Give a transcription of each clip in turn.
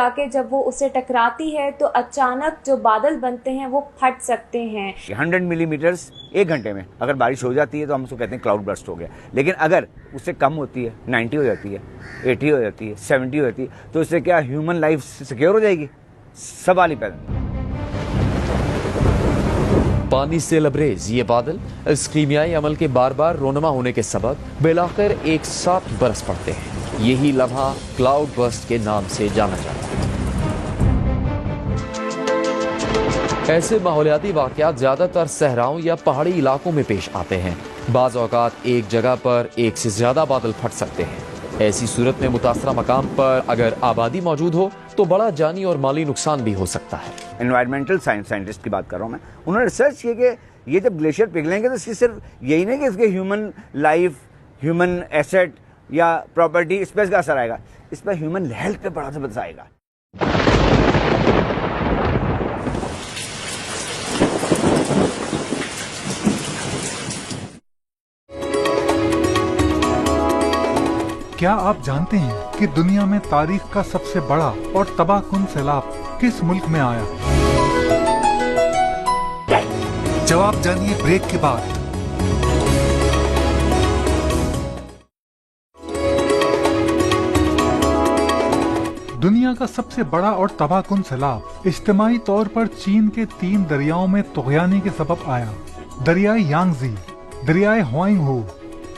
आके जब वो उसे टकराती है तो अचानक जो बादल बनते हैं वो फट सकते हैं। 100 मिलीमीटर्स 1 घंटे में अगर बारिश हो जाती है तो हम उसको कहते हैं क्लाउड बर्स्ट हो गया। लेकिन अगर उससे कम होती है, 90 हो जाती है, 80 हो जाती है, 70 हो जाती है, तो उससे क्या ह्यूमन लाइफ सिक्योर हो जाएगी? सवाल ही पैदा। पानी से लबरेज ये बादल इस कीमियाई अमल के बार बार रोनमा होने के सबब बेलाखिर एक साथ बरस पड़ते हैं। यही लम्हा क्लाउड बर्स्ट के नाम से जाना जाता है। ऐसे माहौलियाती वाकयात ज्यादातर सहराओं या पहाड़ी इलाकों में पेश आते हैं। बाज़ औक़ात एक जगह पर एक से ज्यादा बादल फट सकते हैं। ऐसी सूरत में मुतासरा मकाम पर अगर आबादी मौजूद हो तो बड़ा जानी और माली नुकसान भी हो सकता है। एनवायरमेंटल साइंटिस्ट की बात कर रहा हूँ मैं, उन्होंने रिसर्च किया कि ये जब ग्लेशियर पिघलेंगे तो इसकी सिर्फ यही नहीं कि इसके ह्यूमन लाइफ, ह्यूमन एसेट या प्रॉपर्टी, इस पर इसका असर आएगा, इस पर ह्यूमन हेल्थ पे बड़ा असर आएगा। क्या आप जानते हैं कि दुनिया में तारीख का सबसे बड़ा और तबाहकुन सैलाब किस मुल्क में आया? जवाब जानिए ब्रेक के बाद। दुनिया का सबसे बड़ा और तबाहकुन सैलाब इज्तिमाई तौर पर चीन के 3 दरियाओं में तुग़यानी के सबब आया। दरियाए यांगजी, दरियाए हुआंगहू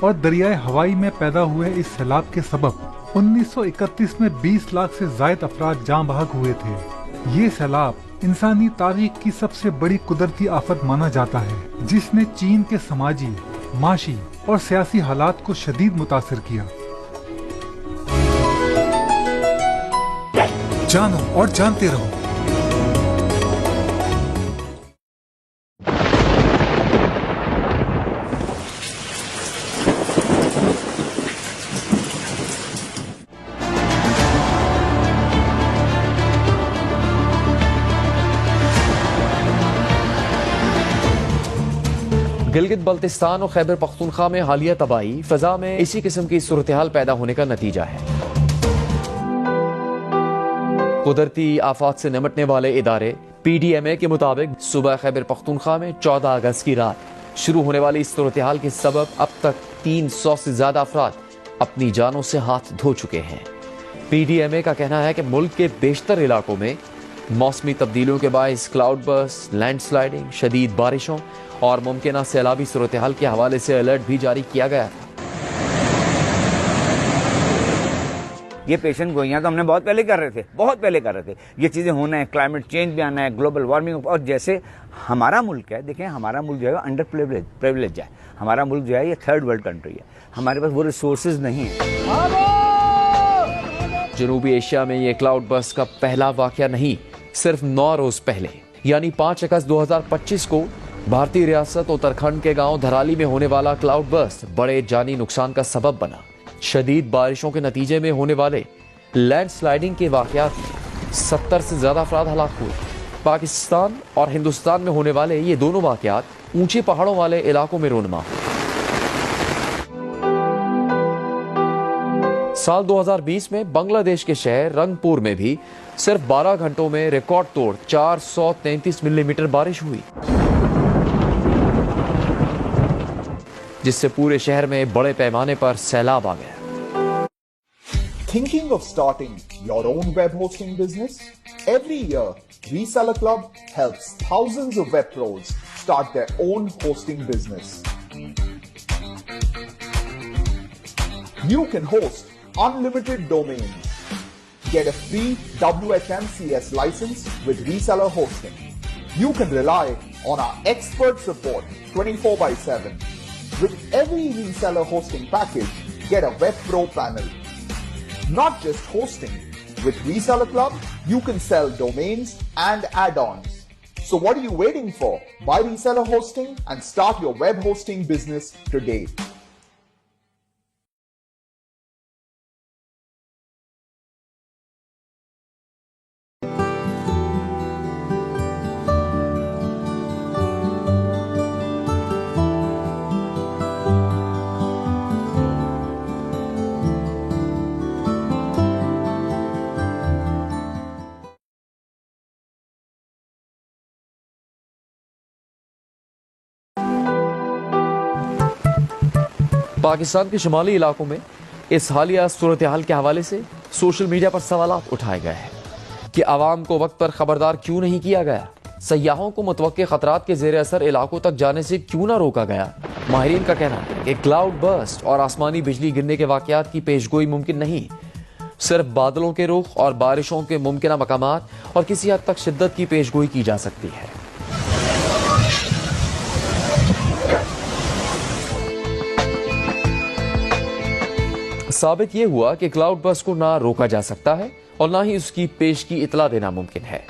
और दरियाए हवाई में पैदा हुए इस सैलाब के सबब 1931 में 20 लाख से ज़ायद अफराद जाँ बहक हुए थे। ये सैलाब इंसानी तारीख की सबसे बड़ी कुदरती आफत माना जाता है, जिसने चीन के समाजी, माशी और सियासी हालात को शदीद मुतासिर किया। जानो और जानते रहो। गिलगित बल्तिस्तान और खैबर पख्तूनख्वा में हालिया तबाही फजा में इसी किस्म की सूरत हाल पैदा होने का नतीजा है। कुदरती आफात से निपटने वाले इदारे PDMA के मुताबिक सुबह खैबर पख्तूनख्वा में 14 अगस्त की रात शुरू होने वाली इस सूरत हाल के सबब अब तक 300 से ज्यादा अफराद अपनी जानों से हाथ धो चुके हैं। PDMA का कहना है कि मुल्क के बेशतर इलाकों में मौसमी तब्दीलियों के बायस क्लाउड बर्स्ट, लैंडस्लाइडिंग, शदीद बारिशों और मुमकिन सैलाबी सूरत हाल के हवाले से अलर्ट भी जारी किया गया था। ये पेशेंट गोइयाँ तो हमने बहुत पहले कर रहे थे। ये चीज़ें होना है, क्लाइमेट चेंज भी आना है, ग्लोबल वार्मिंग, और जैसे हमारा मुल्क है, देखें हमारा मुल्क जो है अंडर प्रिविलेज है। हमारा मुल्क जो है ये 3rd वर्ल्ड कंट्री है। हमारे पास वो रिसोर्सेज नहीं है। जनूबी एशिया में ये क्लाउड बर्स्ट का पहला वाकया नहीं, सिर्फ 9 रोज पहले यानी 5 अगस्त 2025 को भारतीय रियासत उत्तराखंड के गांव धराली में होने वाला क्लाउड बर्स्ट बड़े जानी नुकसान का सबब बना। शदीद बारिशों के नतीजे में होने वाले लैंडस्लाइडिंग के वाकयात में 70 से ज्यादा अफराद हलाक हुए। पाकिस्तान और हिंदुस्तान में होने वाले ये दोनों वाकयात ऊंचे पहाड़ों वाले इलाकों में रोनमा हुए। साल 2020 में बांग्लादेश के शहर रंगपुर में भी सिर्फ 12 घंटों में रिकॉर्ड तोड़ 433 मिलीमीटर बारिश हुई, जिससे पूरे शहर में बड़े पैमाने पर सैलाब आ गया। Thinking of starting your own web hosting business? Every year, Reseller Club helps thousands of web pros start their own hosting business. You can host unlimited domains. Get a free WHMCS license with Reseller Hosting. You can rely on our expert support 24/7. With every reseller hosting package, get a web pro panel. Not just hosting. With Reseller Club, you can sell domains and add-ons. So what are you waiting for? Buy Reseller Hosting and start your web hosting business today. Pakistan के शुमाली इलाकों में इस हालिया सूरत हाल के हवाले से social media पर सवालात उठाए गए हैं कि आवाम को वक्त पर खबरदार क्यों नहीं किया गया, सयाहों को मुतवक्के खतरात के जेर असर इलाकों तक जाने से क्यों ना रोका गया। माहिरीन का कहना है कि क्लाउड बर्स्ट और आसमानी बिजली गिरने के वाकयात की पेशगोई मुमकिन नहीं, सिर्फ बादलों के रुख और बारिशों के मुमकिन मकामात और किसी हद तक शिद्दत की पेशगोई की जा सकती है। साबित यह हुआ कि क्लाउड बर्स्ट को ना रोका जा सकता है और ना ही उसकी पेश की इतला देना मुमकिन है।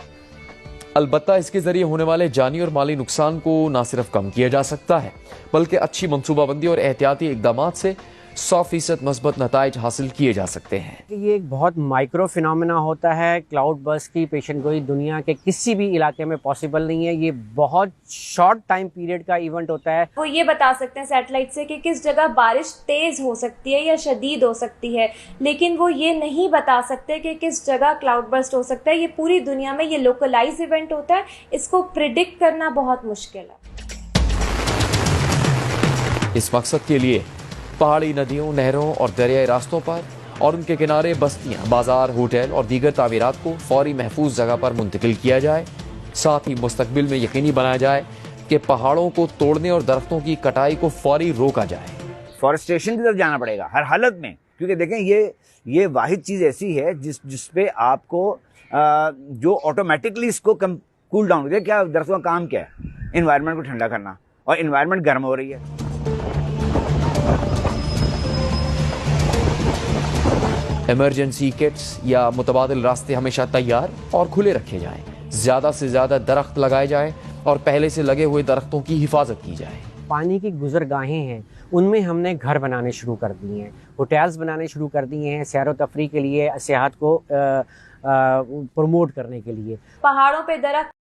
अलबत्ता इसके जरिए होने वाले जानी और माली नुकसान को ना सिर्फ कम किया जा सकता है बल्कि अच्छी मंसूबाबंदी और एहतियाती इकदाम से 100% मस्बत नताइज हासिल किए जा सकते हैं। ये एक बहुत माइक्रो फिनोमेना होता है। क्लाउड बर्स्ट की पेशेंटगोई दुनिया के किसी भी इलाके में पॉसिबल नहीं है। ये बहुत शॉर्ट टाइम पीरियड का इवेंट होता है। वो ये बता सकते हैं सैटेलाइट से कि किस जगह बारिश तेज हो सकती है या शदीद हो सकती है, लेकिन वो ये नहीं बता सकते कि किस जगह क्लाउड बर्स्ट हो सकता है। ये पूरी दुनिया में ये लोकलाइज इवेंट होता है, इसको प्रिडिक्ट करना बहुत मुश्किल है। इस मकसद के लिए पहाड़ी नदियों, नहरों और दरियाई रास्तों पर और उनके किनारे बस्तियां, बाजार, होटल और दीगर तामीरात को फौरी महफूज जगह पर मुंतकिल किया जाए। साथ ही मुस्तकबिल में यकीनी बनाया जाए कि पहाड़ों को तोड़ने और दरख्तों की कटाई को फौरी रोका जाए। फॉरेस्टेशन की तरफ जाना पड़ेगा हर हालत में, क्योंकि देखें ये वाहिद चीज़ ऐसी है जिस पे आपको जो ऑटोमेटिकली इसको कूल डाउन होती है। क्या दरख्तों का काम क्या है? इन्वायरमेंट को ठंडा करना, और इन्वायरमेंट गर्म हो रही है। इमरजेंसी किट्स या मुतबादिल रास्ते हमेशा तैयार और खुले रखे जाएं। ज़्यादा से ज़्यादा दरख्त लगाए जाएं और पहले से लगे हुए दरख्तों की हिफाजत की जाए। पानी की गुजरगाहें हैं, उनमें हमने घर बनाने शुरू कर दिए हैं, होटल्स बनाने शुरू कर दिए हैं, सैर व तफरी के लिए, सियाहत को प्रमोट करने के लिए। पहाड़ों पे दरख्त